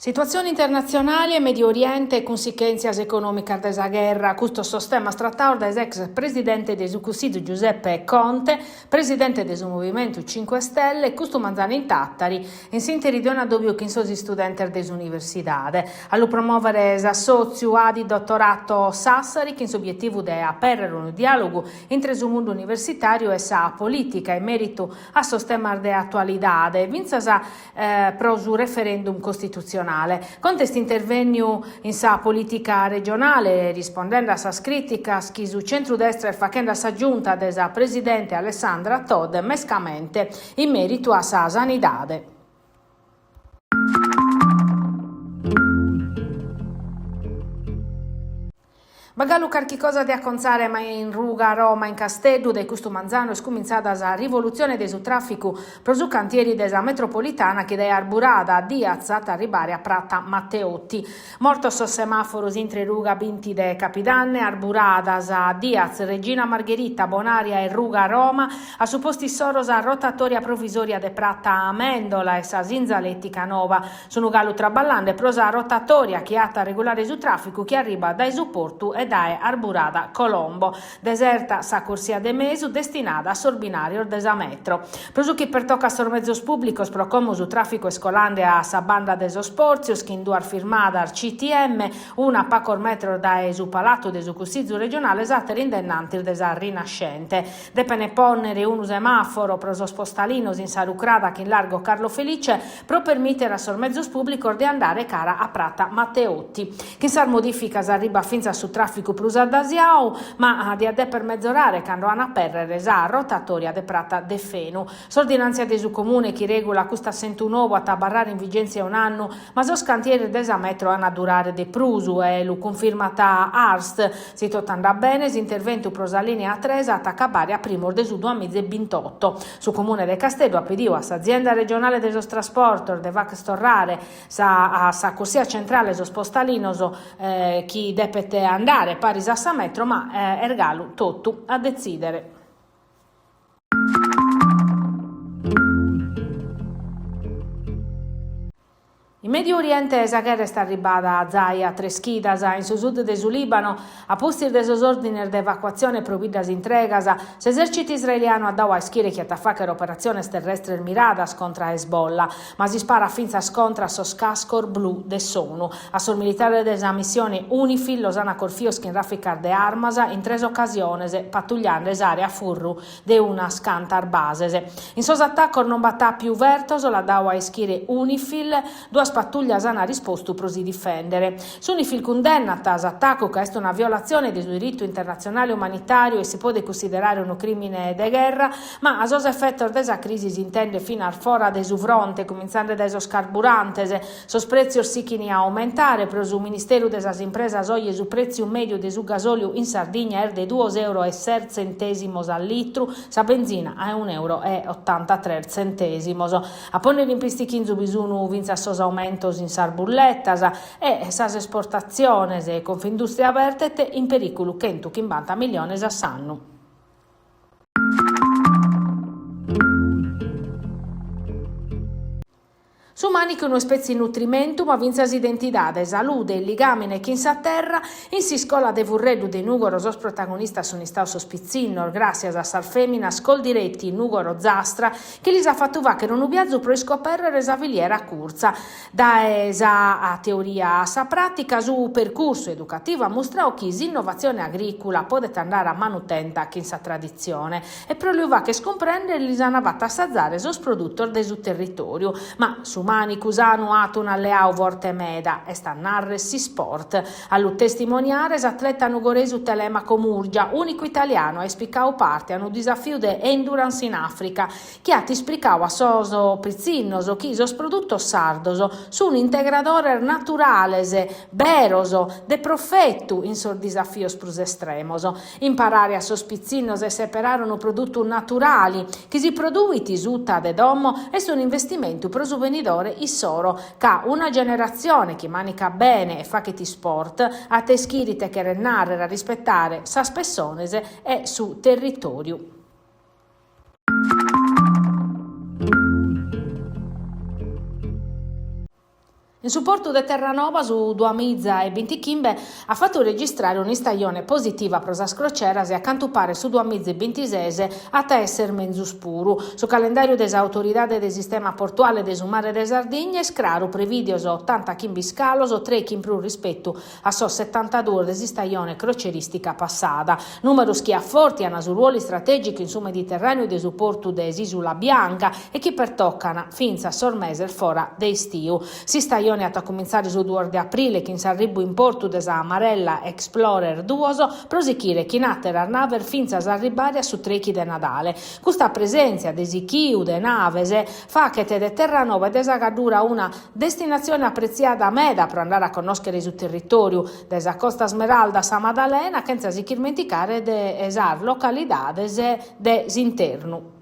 Situazioni internazionali e Medio Oriente e conseguenze economiche della guerra. Questo sistema trattato dall'ex presidente del Consiglio Giuseppe Conte, presidente del Movimento 5 Stelle, e questo manzano in Tattari, in sinteridione doppio che sono studenti dell'università. Allo promuovere l'assozio di dottorato Sassari, che in suo obiettivo è aprire un dialogo entre il mondo universitario e la politica in merito a sistema di attualità, vinza prosu referendum costituzionale. Contesto intervenu in sa politica regionale, rispondendo a sa critica che su centrodestra e facendo sa giunta della presidente Alessandra Todd, mescamente in merito a sa sanidade. Magalu qualche cosa da acconzare ma in Ruga, Roma, in Castello, de questo manzano è scominciata la rivoluzione del traffico pro su cantieri della metropolitana che è arburata a Diaz a arrivare a Prata Matteotti. Morto so semaforos intre Ruga Binti de Capidanne, arburata a Diaz, Regina Margherita, Bonaria e Ruga, Roma, a supposti soros a rotatoria provvisoria de Prata Amendola e sa Zinzaletti Canova. Sono galu traballante prosa rotatoria che atta regolare su traffico che arriva dai supportu e da arburada Colombo, deserta sa corsia de mesu destinata a sorbinario desa metro. Prosu che per tocca sor mezzos pubblicos pro como su traffico scolande a sa banda deso sporzios che induar firmada al CTM una pacor metro da esu palato desu Consiglio regionale esatte l'indennanti desa rinascente. Depene ponnere un semaforo proso spostalinos in sa lucrada che in largo Carlo Felice pro permettere a sor mezzos pubblicos di andare cara a Prata Matteotti. Che sar modifica arriba finza su traffico prusa d'Asiao, ma di adè per mezz'orare quando hanno perrere sa rotatoria de Prata de Fenu. S'ordinanzia de su comune che regola questa 109 a tabarrare in vigenza un anno, ma so scantieri desa metro hanno a durare de prusu e lo confermata Arst. Si totanda bene, s'intervento prosa linea 3 a Tacabari a primo de su 2028. Su comune de Castello a pedio a sa azienda regionale de sos trasportor de vac storrare sa corsia centrale so spostalinoso chi depete andare pari a metro, ma ergalu tottu a decidere. In Medio Oriente esa guerra sta arribata a Zaia, Treschidas, in su sud del Libano, a posti de sos ordiner de evacuazione providas in Tregasa, s'esercito israeliano ha dato a schiere che attaccarono operazioni terrestri miradas contra Hezbollah, ma si spara finza scontra sos cascor blu de Sonu. A sul militare della missione UNIFIL, Losana Corfios che in rafficar de armas, in tres occasiones, pattugliando area furru de una scantar basese. In sos attacco non battà più vertoso, la dato a schiere UNIFIL, due pattuglias hanno risposto pro si difendere. Sunifil condannata attacco che è una violazione del diritto internazionale umanitario e si può considerare un crimine de guerra, ma a sos effetto desa crisi si intende fino al fora de su fronte, cominciando da esos carburantes, sos prezzi si chini a aumentare, pro su Ministero desas impresas oggi su prezzo medio de su gasolio in Sardegna è de 2,06 euro al litro, sa benzina a 1,83 euro. A ponere in pistichinzu bisogno vinza sos aumenti in sarbullettas e sas esportazioni e confindustria averte in pericolo 150 milioni a s'anno. Su maniche una specie di nutrimento, ma vinzas identidade, salute e ligamine che in sa terra, in si scola de vurreddu de Nugoro, sos protagonistas sono stati sospizzinno, grazie a sal femina, scol diretti Nugoro Zastra, che li ha fatto va che non ubiazzo pro scoperre sa filiera curza. Da esa a teoria a sa pratica, su percorso educativo, mostra che l'innovazione agricola può andare a manutenta che in sa tradizione, e pro lui va che scomprende li hanno fatto assazzare sos produttori del suo territorio, ma su mani cusano atun alleau vorte meda e sta narre si sport. Allo testimoniare atleta nugoresu Telemaco Murgia, unico italiano, ha spiccao parte a un desafio de endurance in Africa, che ha ti spiccao a soso prizzinnoso, chisos produtto sardoso, su un integradore naturalese, beroso, de profettu in sos desafios prus estremoso. Imparare a sos pizzinnos e separare un prodotto naturali, che si produiti sutta de domo, è un investimento pro su venidore Issoro, ca una generazione che manica bene e fa che ti sport, a te schirite che rennare a rispettare sa spessonese e su territorio. In In supporto de Terranova su Duamizza e Bintichimbe ha fatto registrare un'istagione positiva prosa scroceras e a cantupare su Duamizza e Bintisese a esser menzus puru. Su calendario des autoridade del sistema portuale des Mare de Sardigne scraru previdios 80 chimbiscalos o 3 chimpru rispetto a so 72 desistagione croceristica passata. Numero schiafforti hanno su ruoli strategici in su Mediterraneo de supporto des Isula Bianca e che pertoccano finza sormese fora dei stiu. Si stagione a cominciare su 2 di aprile che in arrivo in porto desa Amarella Explorer 2 prosichire chinater arnaver finza arribare su trechi de Nadale. Questa presenza desi chiu de navese fa che te de Terranova e desagadura una destinazione apprezzata a meda per andare a conoscere sul territorio desa Costa Smeralda Sa Maddalena, senza si dimenticare de esar località de interno.